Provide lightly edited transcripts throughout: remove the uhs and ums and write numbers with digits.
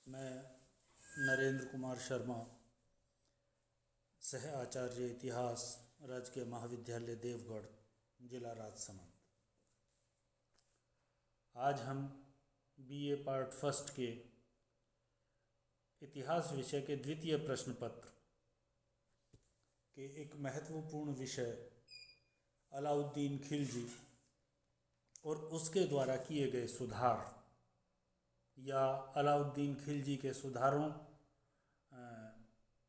मैं नरेंद्र कुमार शर्मा, सह आचार्य इतिहास, राजकीय महाविद्यालय देवगढ़, जिला राजसमंद। आज हम बीए पार्ट फर्स्ट के इतिहास विषय के द्वितीय प्रश्न पत्र के एक महत्वपूर्ण विषय अलाउद्दीन खिलजी और उसके द्वारा किए गए सुधार या अलाउद्दीन खिलजी के सुधारों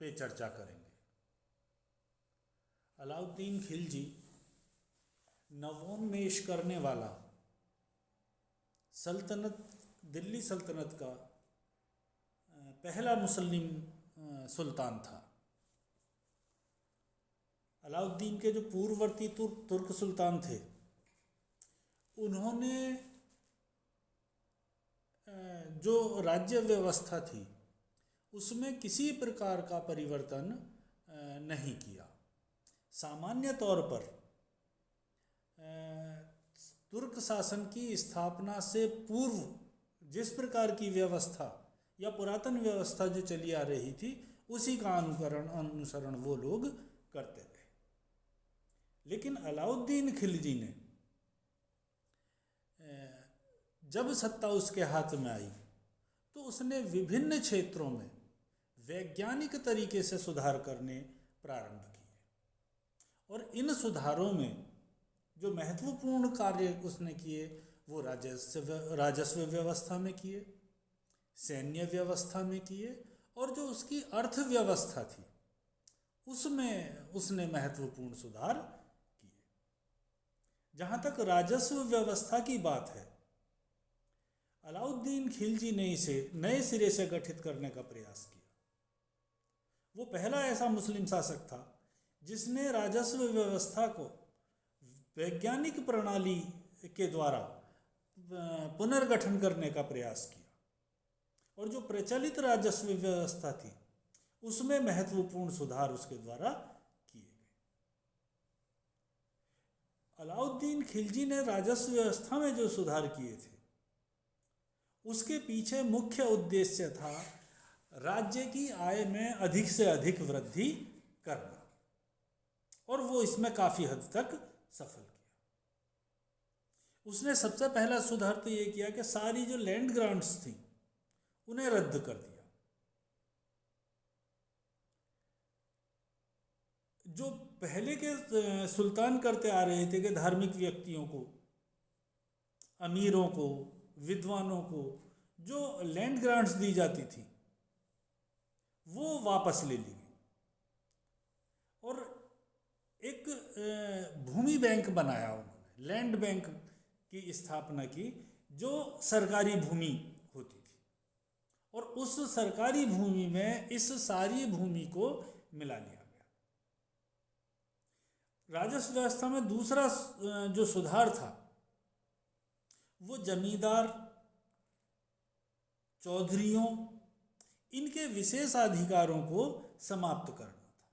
पे चर्चा करेंगे। अलाउद्दीन खिलजी नवोन्मेष करने वाला दिल्ली सल्तनत का पहला मुस्लिम सुल्तान था। अलाउद्दीन के जो पूर्ववर्ती तुर्क सुल्तान थे, उन्होंने जो राज्य व्यवस्था थी उसमें किसी प्रकार का परिवर्तन नहीं किया। सामान्य तौर पर तुर्क शासन की स्थापना से पूर्व जिस प्रकार की व्यवस्था या पुरातन व्यवस्था जो चली आ रही थी, उसी का अनुसरण वो लोग करते रहे। लेकिन अलाउद्दीन खिलजी ने जब सत्ता उसके हाथ में आई तो उसने विभिन्न क्षेत्रों में वैज्ञानिक तरीके से सुधार करने प्रारंभ किए और इन सुधारों में जो महत्वपूर्ण कार्य उसने किए वो राजस्व व्यवस्था में किए, सैन्य व्यवस्था में किए और जो उसकी अर्थव्यवस्था थी उसमें उसने महत्वपूर्ण सुधार किए। जहाँ तक राजस्व व्यवस्था की बात है, अलाउद्दीन खिलजी ने इसे नए सिरे से गठित करने का प्रयास किया। वो पहला ऐसा मुस्लिम शासक था जिसने राजस्व व्यवस्था को वैज्ञानिक प्रणाली के द्वारा पुनर्गठन करने का प्रयास किया और जो प्रचलित राजस्व व्यवस्था थी उसमें महत्वपूर्ण सुधार उसके द्वारा किए गए। अलाउद्दीन खिलजी ने राजस्व व्यवस्था में जो सुधार किए थे उसके पीछे मुख्य उद्देश्य था राज्य की आय में अधिक से अधिक वृद्धि करना और वो इसमें काफ़ी हद तक सफल किया। उसने सबसे पहला सुधार तो ये किया कि सारी जो लैंड ग्रांट्स थी उन्हें रद्द कर दिया। जो पहले के सुल्तान करते आ रहे थे कि धार्मिक व्यक्तियों को, अमीरों को, विद्वानों को जो लैंड ग्रांट्स दी जाती थी वो वापस ले ली गई और एक भूमि बैंक बनाया उन्होंने, लैंड बैंक की स्थापना की जो सरकारी भूमि होती थी और उस सरकारी भूमि में इस सारी भूमि को मिला लिया गया। राजस्व व्यवस्था में दूसरा जो सुधार था वो जमींदार, चौधरियों, इनके विशेषाधिकारों को समाप्त करना था।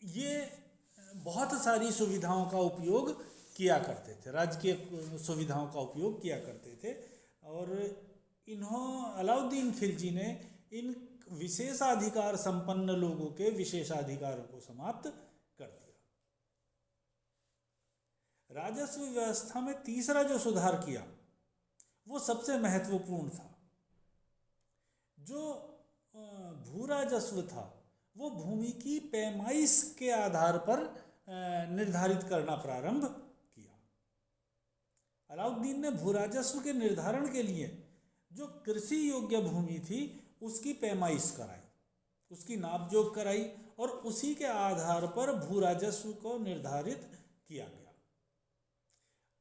ये बहुत सारी सुविधाओं का उपयोग किया करते थे, राजकीय सुविधाओं का उपयोग किया करते थे और अलाउद्दीन खिलजी ने इन विशेषाधिकार संपन्न लोगों के विशेषाधिकारों को समाप्त कर दिया। राजस्व व्यवस्था में तीसरा जो सुधार किया वो सबसे महत्वपूर्ण था। जो भू राजस्व था वो भूमि की पैमाइश के आधार पर निर्धारित करना प्रारंभ किया। अलाउद्दीन ने भू राजस्व के निर्धारण के लिए जो कृषि योग्य भूमि थी उसकी पैमाइश कराई, उसकी नापजोख कराई और उसी के आधार पर भू राजस्व को निर्धारित किया गया।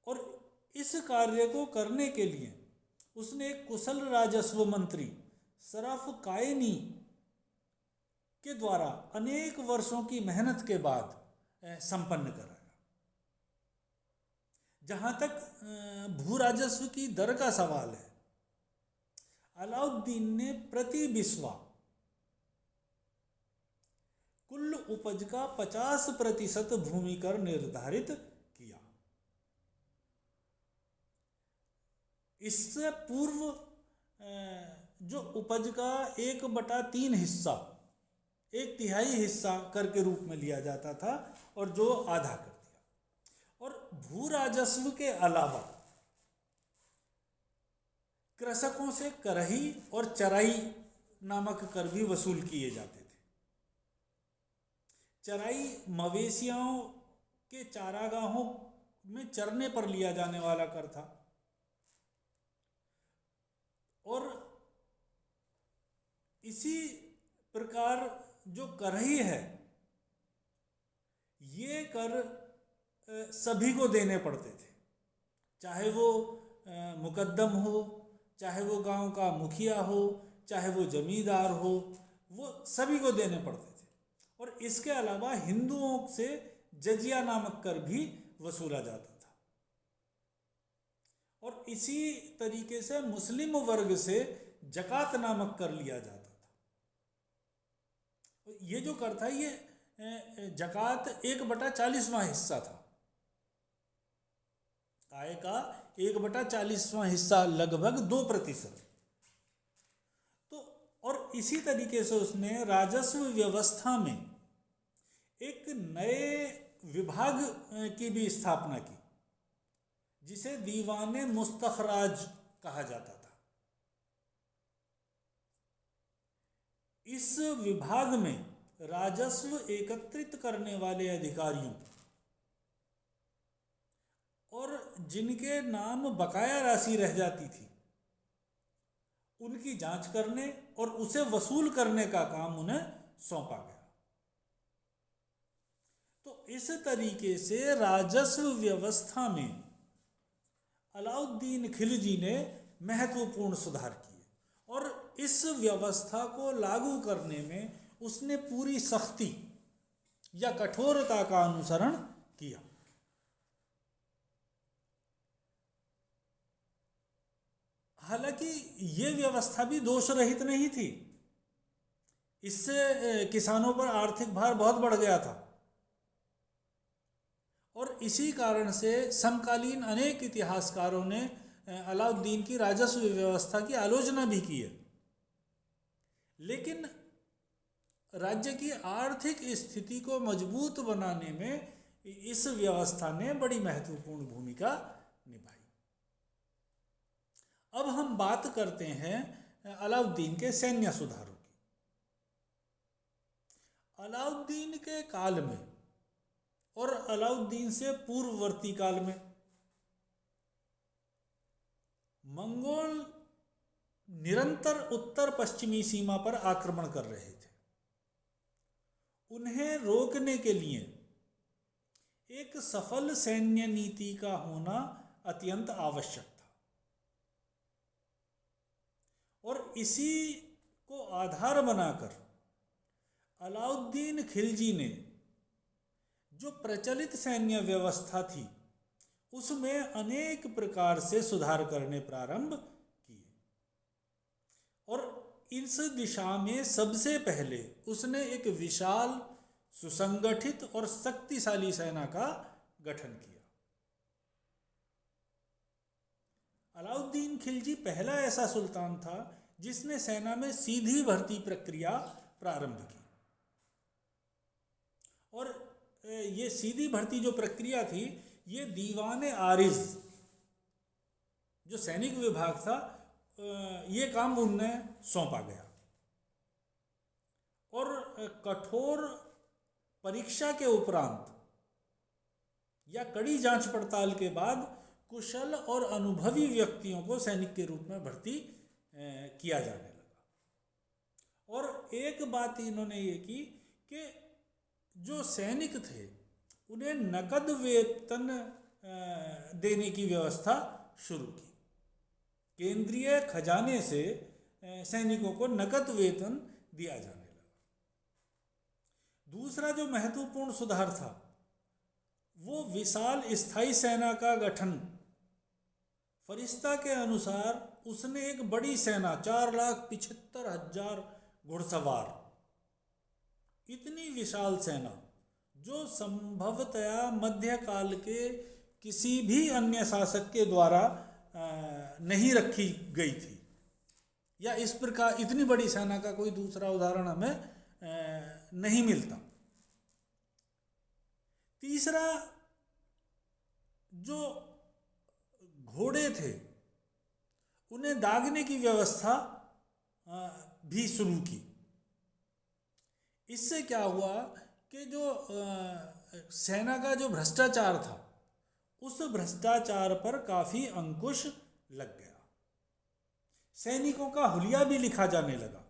और इस कार्य को करने के लिए उसने एक कुशल राजस्व मंत्री शरफ कायनी के द्वारा अनेक वर्षों की मेहनत के बाद संपन्न कराया। जहाँ तक भू राजस्व की दर का सवाल है, अलाउद्दीन ने प्रति बिस्वा कुल उपज का 50% भूमि कर निर्धारित किया। इससे पूर्व जो उपज का 1/3 हिस्सा, 1/3 हिस्सा कर के रूप में लिया जाता था और जो आधा कर दिया। और भू राजस्व के अलावा कृषकों से करही और चराई नामक कर भी वसूल किए जाते थे। चराई मवेशियों के चारागाहों में चरने पर लिया जाने वाला कर था। और इसी प्रकार जो करही है, ये कर सभी को देने पड़ते थे, चाहे वो मुकद्दम हो, चाहे वो गांव का मुखिया हो, चाहे वो जमींदार हो, वो सभी को देने पड़ते थे। और इसके अलावा हिंदुओं से जजिया नामक कर भी वसूला जाता था। और इसी तरीके से मुस्लिम वर्ग से जकात नामक कर लिया जाता था। ये जो कर था, ये जकात 1/40वां हिस्सा था, आय का 1/40वां हिस्सा, लगभग 2%। तो और इसी तरीके से उसने राजस्व व्यवस्था में एक नए विभाग की भी स्थापना की, जिसे दीवाने मुस्तखराज कहा जाता था। इस विभाग में राजस्व एकत्रित करने वाले अधिकारियों और जिनके नाम बकाया राशि रह जाती थी, उनकी जांच करने और उसे वसूल करने का काम उन्हें सौंपा गया। तो इस तरीके से राजस्व व्यवस्था में अलाउद्दीन खिलजी ने महत्वपूर्ण सुधार किए और इस व्यवस्था को लागू करने में उसने पूरी सख्ती या कठोरता का अनुसरण किया। हालांकि ये व्यवस्था भी दोष रहित नहीं थी, इससे किसानों पर आर्थिक भार बहुत बढ़ गया था। और इसी कारण से समकालीन अनेक इतिहासकारों ने अलाउद्दीन की राजस्व व्यवस्था की आलोचना भी की है। लेकिन राज्य की आर्थिक स्थिति को मजबूत बनाने में इस व्यवस्था ने बड़ी महत्वपूर्ण भूमिका निभाई। अब हम बात करते हैं अलाउद्दीन के सैन्य सुधारों की। अलाउद्दीन के काल में और अलाउद्दीन से पूर्ववर्ती काल में मंगोल निरंतर उत्तर पश्चिमी सीमा पर आक्रमण कर रहे थे। उन्हें रोकने के लिए एक सफल सैन्य नीति का होना अत्यंत आवश्यक था। और इसी को आधार बनाकर अलाउद्दीन खिलजी ने जो प्रचलित सैन्य व्यवस्था थी, उसमें अनेक प्रकार से सुधार करने प्रारंभ किए। और इस दिशा में सबसे पहले उसने एक विशाल, सुसंगठित और शक्तिशाली सेना का गठन किया। अलाउद्दीन खिलजी पहला ऐसा सुल्तान था जिसने सेना में सीधी भर्ती प्रक्रिया प्रारंभ की। और ये सीधी भर्ती जो प्रक्रिया थी, ये दीवाने आरिज जो सैनिक विभाग था, ये काम उन्हें सौंपा गया। और कठोर परीक्षा के उपरांत या कड़ी जांच पड़ताल के बाद कुशल और अनुभवी व्यक्तियों को सैनिक के रूप में भर्ती किया जाने लगा। और एक बात इन्होंने ये की कि जो सैनिक थे उन्हें नकद वेतन देने की व्यवस्था शुरू की। केंद्रीय खजाने से सैनिकों को नकद वेतन दिया जाने लगा। दूसरा जो महत्वपूर्ण सुधार था, वो विशाल स्थायी सेना का गठन। फरिश्ता के अनुसार उसने एक बड़ी सेना, 4,75,000 घुड़सवार, इतनी विशाल सेना जो संभवतया मध्यकाल के किसी भी अन्य शासक के द्वारा नहीं रखी गई थी, या इस प्रकार इतनी बड़ी सेना का कोई दूसरा उदाहरण हमें नहीं मिलता। तीसरा, जो घोड़े थे उन्हें दागने की व्यवस्था भी शुरू की। इससे क्या हुआ कि जो सेना का जो भ्रष्टाचार था, उस भ्रष्टाचार पर काफ़ी अंकुश लग गया। सैनिकों का हुलिया भी लिखा जाने लगा।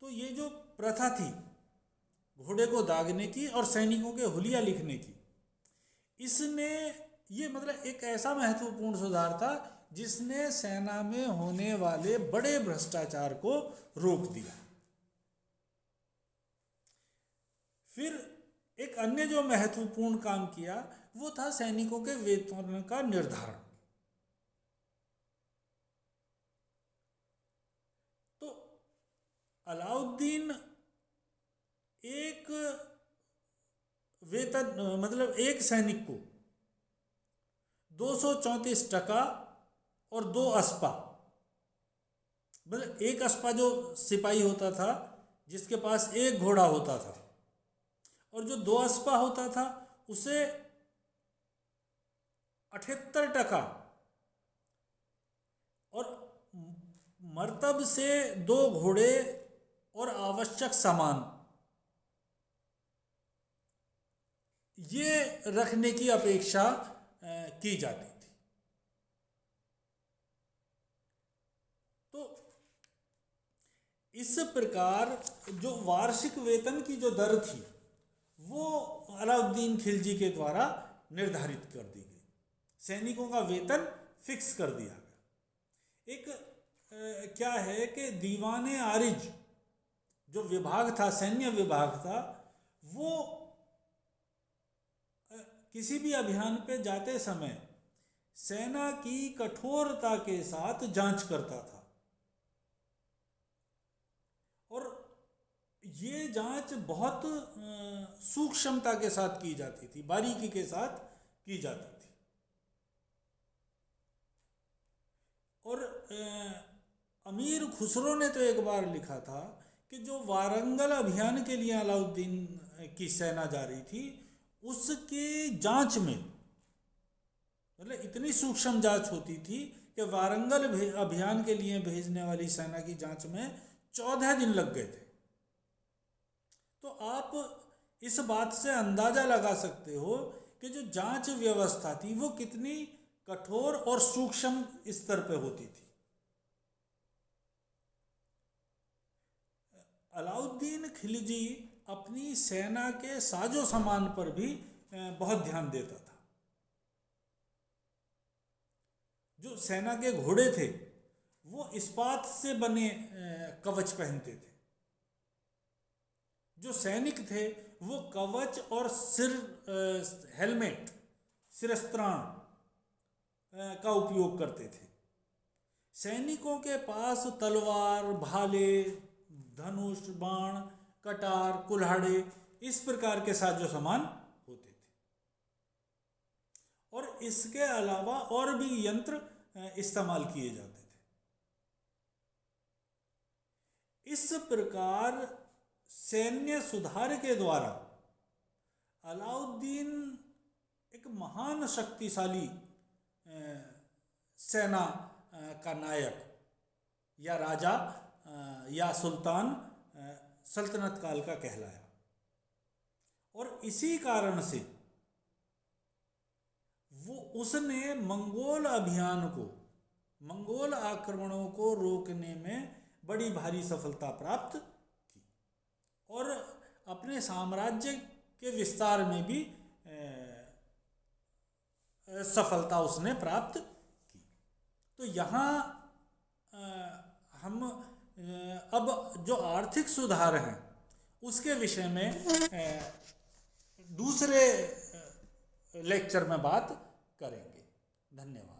तो ये जो प्रथा थी घोड़े को दागने की और सैनिकों के हुलिया लिखने की, इसने ये मतलब एक ऐसा महत्वपूर्ण सुधार था जिसने सेना में होने वाले बड़े भ्रष्टाचार को रोक दिया। फिर एक अन्य जो महत्वपूर्ण काम किया वो था सैनिकों के वेतन का निर्धारण। तो अलाउद्दीन एक वेतन मतलब एक सैनिक को 234 टका और 2 अस्पा, मतलब एक अस्पा जो सिपाही होता था जिसके पास एक घोड़ा होता था, और जो 2 अस्पा होता था उसे 78 टका, और मर्तब से 2 घोड़े और आवश्यक सामान ये रखने की अपेक्षा की जाती थी। तो इस प्रकार जो वार्षिक वेतन की जो दर थी वो अलाउद्दीन खिलजी के द्वारा निर्धारित कर दी गई। सैनिकों का वेतन फिक्स कर दिया गया। एक क्या है कि दीवाने आरिज जो विभाग था, सैन्य विभाग था, वो किसी भी अभियान पे जाते समय सेना की कठोरता के साथ जांच करता था, और ये जांच बहुत सूक्ष्मता के साथ की जाती थी, बारीकी के साथ की जाती थी। और अमीर खुसरो ने तो एक बार लिखा था कि जो वारंगल अभियान के लिए अलाउद्दीन की सेना जा रही थी उसके जांच में मतलब इतनी सूक्ष्म जांच होती थी कि वारंगल अभियान के लिए भेजने वाली सेना की जांच में 14 दिन लग गए थे। तो आप इस बात से अंदाजा लगा सकते हो कि जो जांच व्यवस्था थी वो कितनी कठोर और सूक्ष्म स्तर पे होती थी। अलाउद्दीन खिलजी अपनी सेना के साजो सामान पर भी बहुत ध्यान देता था। जो सेना के घोड़े थे वो इस्पात से बने कवच पहनते थे। जो सैनिक थे वो कवच और हेलमेट, सिरस्त्राण का उपयोग करते थे। सैनिकों के पास तलवार, भाले, धनुष, बाण, कटार, कुल्हाड़े इस प्रकार के साजो सामान होते थे, और इसके अलावा और भी यंत्र इस्तेमाल किए जाते थे। इस प्रकार सैन्य सुधार के द्वारा अलाउद्दीन एक महान शक्तिशाली सेना का नायक या राजा या सुल्तान सल्तनत काल का कहलाया। और इसी कारण से वो उसने मंगोल अभियान को, मंगोल आक्रमणों को रोकने में बड़ी भारी सफलता प्राप्त की, और अपने साम्राज्य के विस्तार में भी सफलता उसने प्राप्त की। तो यहाँ हम अब जो आर्थिक सुधार हैं उसके विषय में दूसरे लेक्चर में बात करेंगे। धन्यवाद।